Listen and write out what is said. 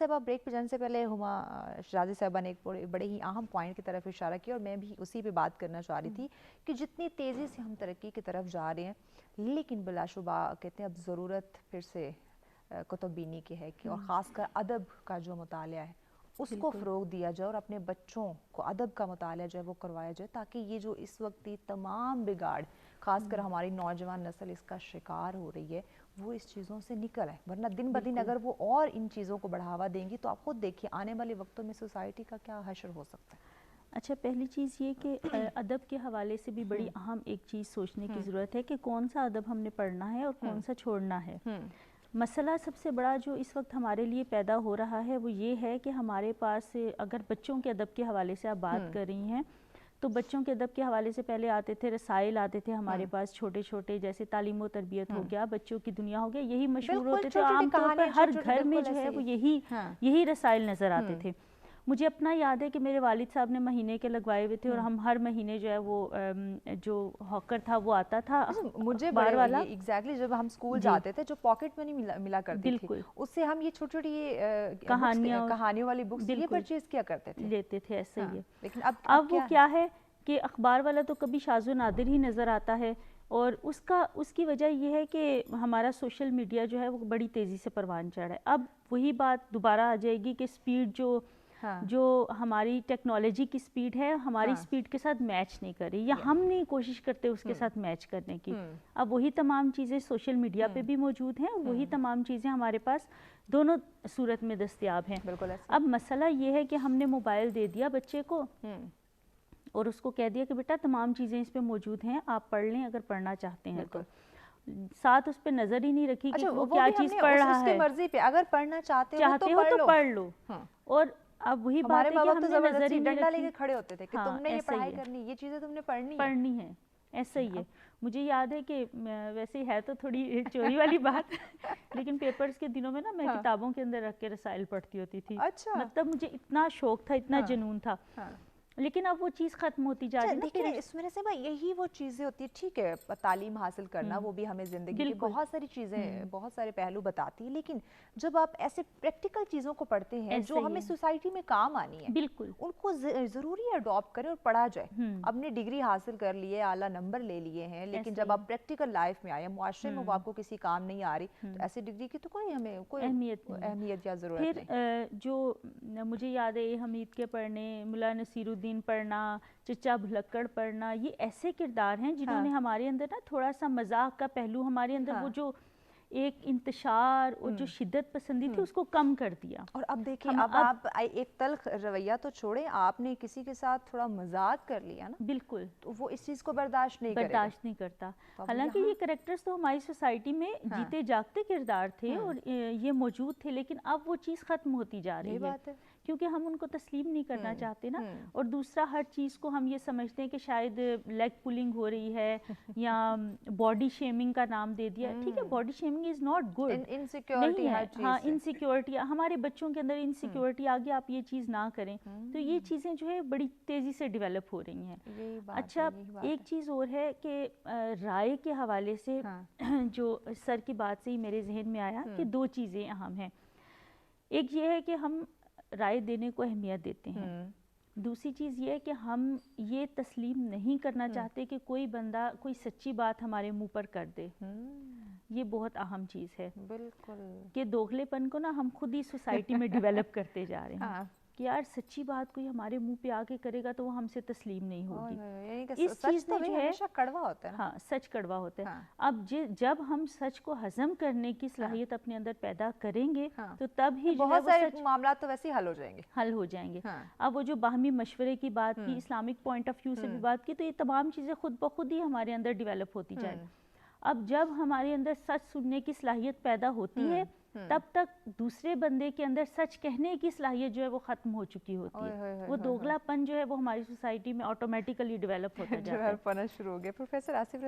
साहबा ब्रेक पे जाने से पहले हुमा शहजादी साहबा ने एक बड़े ही अहम पॉइंट की तरफ इशारा किया और मैं भी उसी पे बात करना चाह रही थी कि जितनी तेज़ी से हम तरक्की की तरफ जा रहे हैं, लेकिन बिलाशुबा कहते हैं अब ज़रूरत फिर से कुतुबीनी की है कि और ख़ासकर अदब का जो मुतालिया है उसको फ़रोग दिया जाए और अपने बच्चों को अदब का मुतालिया जो है वो करवाया जाए, ताकि ये जो इस वक्त ये तमाम बिगाड़ ख़ासकर हमारी नौजवान नस्ल इसका शिकार हो रही है वो इस चीज़ों से निकल आए। वरना दिन ब दिन अगर वो और इन चीज़ों को बढ़ावा देंगी तो आप खुद देखिए आने वाले वक्तों में सोसाइटी का क्या हशर हो सकता है। अच्छा, पहली चीज़ ये कि अदब के हवाले से भी बड़ी अहम एक चीज़ सोचने की ज़रूरत है कि कौन सा अदब हमने पढ़ना है और कौन सा छोड़ना है। मसला सबसे बड़ा जो इस वक्त हमारे लिए पैदा हो रहा है वो ये है कि हमारे पास, अगर बच्चों के अदब के हवाले से आप बात कर रही हैं, तो बच्चों के अदब के हवाले से पहले आते थे रसाइल, आते थे हमारे पास छोटे छोटे, जैसे तालीम व तरबियत हो गया, बच्चों की दुनिया हो गया, यही मशहूर होते थे। आमतौर पर हर घर में जो है वो यही रसाइल नज़र आते थे। मुझे अपना याद है कि मेरे वालिद साहब ने महीने के लगवाए हुए थे और हम हर महीने जो है वो जो हॉकर था वो आता था, मुझे बार वाला एग्जैक्टली जब हम स्कूल जाते थे जो पॉकेट मनी मिला करती थी, उससे हम ये छोटी छोटी कहानियों वाली बुक्स ये परचेज किया करते थे, लेते थे, ऐसे ही है। लेकिन अब वो क्या है कि अखबार वाला तो कभी शाज़ो नादिर ही नज़र आता है, और उसकी वजह यह है कि हमारा सोशल मीडिया जो है वो बड़ी तेज़ी से परवान चढ़ा है। अब वही बात दोबारा आ जाएगी कि स्पीड जो हमारी टेक्नोलॉजी की स्पीड है हमारी स्पीड के साथ मैच नहीं कर रही, या हम नहीं कोशिश करते उसके साथ मैच करने की। अब वही तमाम चीज़ें सोशल मीडिया पे भी मौजूद हैं, वही तमाम चीज़ें हमारे पास दोनों सूरत में दस्तयाब हैं। अब मसला ये है कि हमने मोबाइल दे दिया बच्चे को और उसको कह दिया कि बेटा तमाम चीज़ें इस पे मौजूद हैं, आप पढ़ लें अगर पढ़ना चाहते हैं तो। साथ उस पे नजर ही नहीं रखी कि वो क्या चीज़ पढ़ रहा है। मर्जी पे अगर पढ़ना चाहते हो तो पढ़ लो। और अब वही बात है कि हमने नजर ही डंडा लेके खड़े होते थे कि तुमने ये पढ़ाई करनी, ये चीजें तुमने पढ़नी है, ऐसा ही है। मुझे याद है कि वैसे है तो थोड़ी चोरी वाली बात लेकिन पेपर्स के दिनों में ना मैं किताबों के अंदर रख के रसाइल पढ़ती होती थी। अच्छा। मतलब मुझे इतना शौक था, इतना जुनून था। लेकिन अब वो चीज़ खत्म होती जा रही है। देखिए इस वजह से भाई यही वो चीज़ें होती है, ठीक है तालीम हासिल करना वो भी हमें ज़िंदगी की बहुत सारी चीज़ें बहुत सारे पहलू बताती है, लेकिन जब आप ऐसे प्रैक्टिकल चीज़ों को पढ़ते हैं जो हमें सोसाइटी में काम आनी है, बिल्कुल उनको ज़रूरी अडॉप्ट करें और पढ़ा जाए। अपने डिग्री हासिल कर लिए, आला नंबर ले लिए हैं, लेकिन जब आप प्रैक्टिकल लाइफ में आए, मुआशरे में वो आपको किसी काम नहीं आ रही, तो ऐसी डिग्री की तो कोई हमें कोई अहमियत या ज़रूरत नहीं। फिर जो मुझे याद है हमीद के पढ़ने, मुला नसीरुद्दीन पढ़ना, चचा भुलक्कड़ पढ़ना, ये ऐसे किरदार हैं जिन्होंने हमारे अंदर ना थोड़ा सा मजाक का पहलू, हमारे अंदर वो जो एक इंतशार और जो शिद्दत पसंदी थी उसको कम कर दिया। और अब देखिए अब आप एक तल्ख रवैया तो छोड़े, आपने किसी के साथ थोड़ा मजाक कर लिया ना, बिल्कुल, तो वो इस चीज को बर्दाश्त नहीं करता। हालांकि ये कैरेक्टर्स तो हमारी सोसाइटी में जीते जागते किरदार थे और ये मौजूद थे, लेकिन अब वो चीज़ खत्म होती जा रही है क्योंकि हम उनको तस्लीम नहीं करना चाहते ना। और दूसरा, हर चीज़ को हम ये समझते हैं कि शायद लेग पुलिंग हो रही है या बॉडी शेमिंग का नाम दे दिया। ठीक है, body shaming is not good, insecurity है। हाँ, इनसिक्योरिटी, हमारे बच्चों के अंदर इनसिक्योरिटी आ गई, आप ये चीज़ ना करें। तो ये चीज़ें जो है बड़ी तेज़ी से डेवलप हो रही हैं। अच्छा, एक चीज़ और है कि राय के हवाले से जो सर की बात से ही मेरे जहन में आया कि दो चीज़ें अहम हैं। एक ये है कि हम राय देने को अहमियत देते हैं, दूसरी चीज़ ये है कि हम ये तस्लीम नहीं करना चाहते कि कोई बंदा कोई सच्ची बात हमारे मुंह पर कर दे। ये बहुत अहम चीज़ है। बिल्कुल, कि दोगलेपन को ना हम खुद ही सोसाइटी में डेवलप करते जा रहे हैं कि यार सच्ची बात कोई हमारे मुंह पे आके करेगा तो वो हमसे तस्लीम नहीं होगी। इस चीज़ में जो है कड़वा होता है। हाँ, सच कड़वा होता है। अब जब हम सच को हजम करने की सलाहियत अपने अंदर पैदा करेंगे तो तब ही बहुत सारे मामला तो वैसे ही हल हो जाएंगे। अब वो जो बाहमी मशवरे की बात की, इस्लामिक पॉइंट ऑफ व्यू से भी बात की, तो ये तमाम चीज़ें खुद ब खुद ही हमारे अंदर डेवलप होती जाए। अब जब हमारे अंदर सच सुनने की सलाहियत पैदा होती है तब तक दूसरे बंदे के अंदर सच कहने की सलाहियत जो है वो खत्म हो चुकी होती है। वो दोगलापन जो है वो हमारी सोसाइटी में ऑटोमेटिकली डेवलप होता जाता है, शुरू हो गया। प्रोफेसर आसिफ